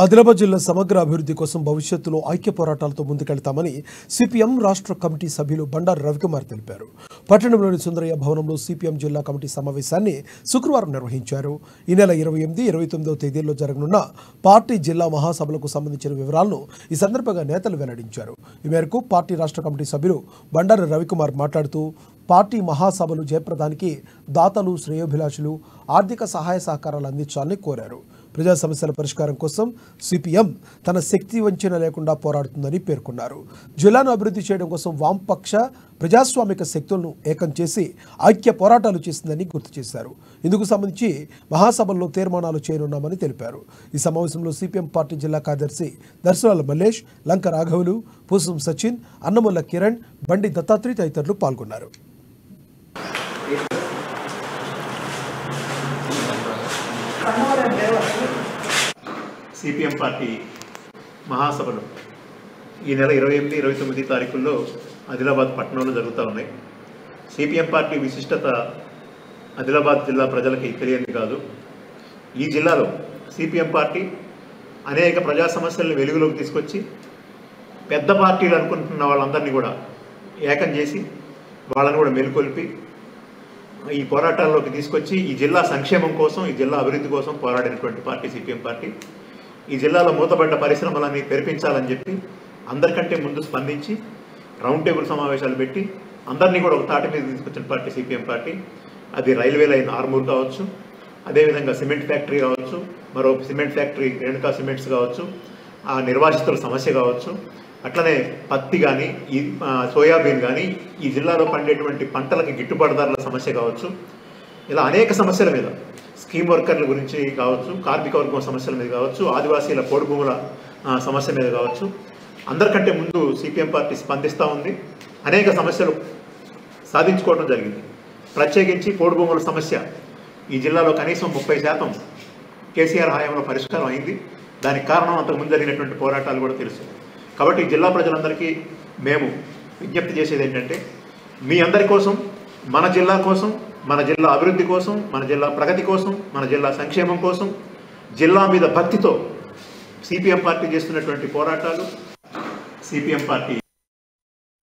ఆదిలాబాద్ జిల్లా సమగ్ర అభివృద్ధి కోసం భవిష్యత్తులో ఐక్య పోరాటాలతో ముందుకెళ్తామని సిపిఎం రాష్ట్ర కమిటీ సభ్యులు బండారు రవికుమార్ తెలిపారు. పట్టణంలోని సుందరయ్య భవనంలో సిపిఎం జిల్లా కమిటీ సమావేశాన్ని శుక్రవారం నిర్వహించారు. ఈ నెల 28, 29వ తేదీల్లో జరగనున్న పార్టీ జిల్లా మహాసభలకు సంబంధించిన వివరాలను ఈ సందర్భంగా నేతలు వెల్లడించారు. ఈ మేరకు పార్టీ రాష్ట్ర కమిటీ సభ్యులు బండారు రవికుమార్ మాట్లాడుతూ పార్టీ మహాసభలు జయప్రదానికి దాతలు, శ్రేయోభిలాషులు ఆర్థిక సహాయ సహకారాలు అందించాలని కోరారు. ప్రజా సమస్యల పరిష్కారం కోసం సిపిఎం తన శక్తి వంచన లేకుండా పోరాడుతుందని పేర్కొన్నారు. జిల్లాను అభివృద్ధి చేయడం కోసం వామపక్ష ప్రజాస్వామిక శక్తులను ఏకం చేసి ఐక్య పోరాటాలు చేసిందని గుర్తు చేశారు. ఇందుకు సంబంధించి మహాసభల్లో తీర్మానాలు చేయనున్నామని తెలిపారు. ఈ సమావేశంలో సిపిఎం పార్టీ జిల్లా కార్యదర్శి దర్శనాల మల్లేష్, లంక రాఘవులు, పూసం సచిన్, అన్నముల్ల కిరణ్, బండి దత్తాత్రి తదితరులు పాల్గొన్నారు. సిపిఎం పార్టీ మహాసభలు ఈ నెల 28, 29 తారీఖుల్లో ఆదిలాబాద్ పట్టణంలో జరుగుతూ ఉన్నాయి. సిపిఎం పార్టీ విశిష్టత ఆదిలాబాద్ జిల్లా ప్రజలకి తెలియని కాదు. ఈ జిల్లాలో సిపిఎం పార్టీ అనేక ప్రజా సమస్యలను వెలుగులోకి తీసుకొచ్చి పెద్ద పార్టీలు అనుకుంటున్న వాళ్ళందరినీ కూడా ఏకం చేసి వాళ్ళని కూడా మెలుకొల్పి ఈ పోరాటాల్లోకి తీసుకొచ్చి ఈ జిల్లా సంక్షేమం కోసం, ఈ జిల్లా అభివృద్ధి కోసం పోరాడినటువంటి పార్టీ సిపిఎం పార్టీ. ఈ జిల్లాలో మూతపడ్డ పరిశ్రమలన్నీ తెరిపించాలని చెప్పి అందరికంటే ముందు స్పందించి రౌండ్ టేబుల్ సమావేశాలు పెట్టి అందరినీ కూడా ఒక తాటి మీద తీసుకొచ్చిన పార్టీ సిపిఎం పార్టీ. అది రైల్వే లైన్ ఆర్మూర్ కావచ్చు, అదేవిధంగా సిమెంట్ ఫ్యాక్టరీ కావచ్చు, మరో సిమెంట్ ఫ్యాక్టరీ రేణుకా సిమెంట్స్ కావచ్చు, ఆ నిర్వాసితుల సమస్య కావచ్చు, అట్లనే పత్తి కానీ, ఈ సోయాబీన్ కానీ, ఈ జిల్లాలో పండేటువంటి పంటలకి గిట్టుబాటు ధరల సమస్య కావచ్చు, ఇలా అనేక సమస్యల మీద, స్కీమ్ వర్కర్ల గురించి కావచ్చు, కార్మిక వర్గం సమస్యల మీద కావచ్చు, ఆదివాసీల పోడు భూముల సమస్య మీద కావచ్చు, అందరికంటే ముందు సిపిఎం పార్టీ స్పందిస్తూ ఉంది. అనేక సమస్యలు సాధించుకోవడం జరిగింది. ప్రత్యేకించి పోడు భూముల సమస్య ఈ జిల్లాలో కనీసం 30% కేసీఆర్ హయాంలో పరిష్కారం అయింది. దానికి కారణం అంతకుముందు జరిగినటువంటి పోరాటాలు కూడా తెలుసు. కాబట్టి జిల్లా ప్రజలందరికీ మేము విజ్ఞప్తి చేసేది ఏంటంటే, మీ అందరి కోసం, మన జిల్లా కోసం, మన జిల్లా అభివృద్ధి కోసం, మన జిల్లా ప్రగతి కోసం, మన జిల్లా సంక్షేమం కోసం, జిల్లా మీద భక్తితో సిపిఎం పార్టీ చేస్తున్నటువంటి పోరాటాలు సిపిఎం పార్టీ